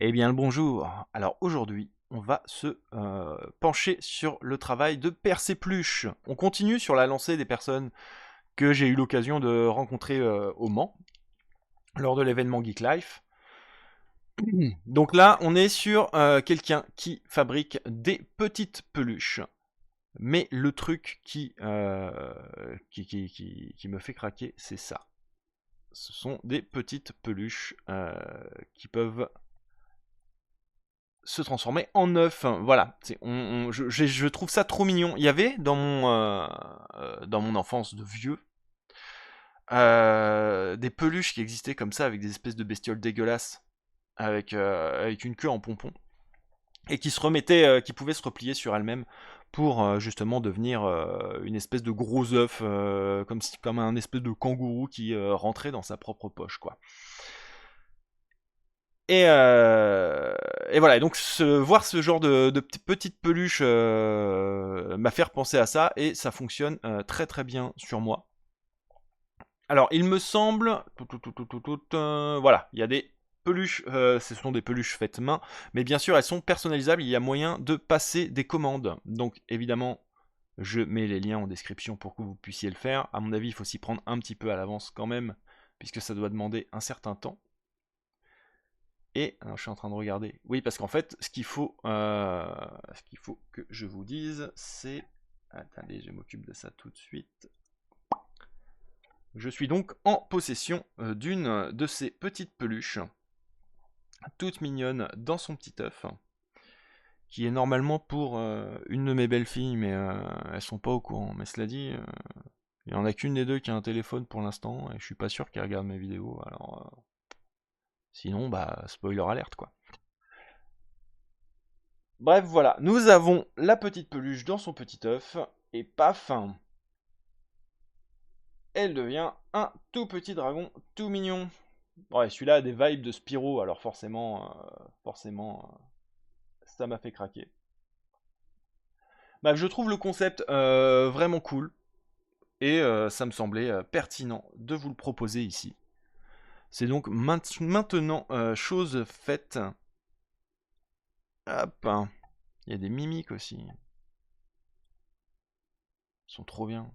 Eh bien le bonjour. Alors aujourd'hui, on va se pencher sur le travail de Persépluche. On continue sur la lancée des personnes que j'ai eu l'occasion de rencontrer au Mans lors de l'événement Geek Life. Donc là, on est sur quelqu'un qui fabrique des petites peluches. Mais le truc qui me fait craquer, c'est ça. Ce sont des petites peluches qui peuvent se transformer en œuf. Voilà, je trouve ça trop mignon. Il y avait dans mon enfance de vieux des peluches qui existaient comme ça avec des espèces de bestioles dégueulasses avec une queue en pompon et qui se remettaient, qui pouvaient se replier sur elles-mêmes pour justement devenir une espèce de gros œuf, comme un espèce de kangourou qui rentrait dans sa propre poche, quoi. Et, euh, et voilà, et donc voir ce genre de petites peluches m'a fait repenser à ça, et ça fonctionne très très bien sur moi. Alors, il me semble, voilà, il y a des peluches, ce sont des peluches faites main, mais bien sûr elles sont personnalisables, il y a moyen de passer des commandes. Donc évidemment, je mets les liens en description pour que vous puissiez le faire. À mon avis, il faut s'y prendre un petit peu à l'avance quand même, puisque ça doit demander un certain temps. Et alors, je suis en train de regarder. Oui, parce qu'en fait, ce qu'il faut que je vous dise, c'est... Attendez, je m'occupe de ça tout de suite. Je suis donc en possession d'une de ces petites peluches, toute mignonne dans son petit œuf, qui est normalement pour une de mes belles filles, mais elles sont pas au courant. Mais cela dit, il y en a qu'une des deux qui a un téléphone pour l'instant, et je suis pas sûr qu'elle regarde mes vidéos. Alors, sinon, bah, spoiler alerte quoi. Bref, voilà, nous avons la petite peluche dans son petit œuf, et paf, elle devient un tout petit dragon tout mignon. Ouais, celui-là a des vibes de Spyro, alors forcément, ça m'a fait craquer. Bah, je trouve le concept vraiment cool, et ça me semblait pertinent de vous le proposer ici. C'est donc maintenant chose faite. Hop, hein. Il y a des mimiques aussi. Ils sont trop bien.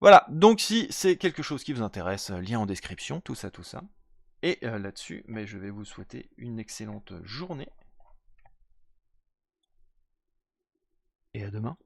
Voilà, donc si c'est quelque chose qui vous intéresse, lien en description, tout ça, tout ça. Et là-dessus, mais je vais vous souhaiter une excellente journée. Et à demain.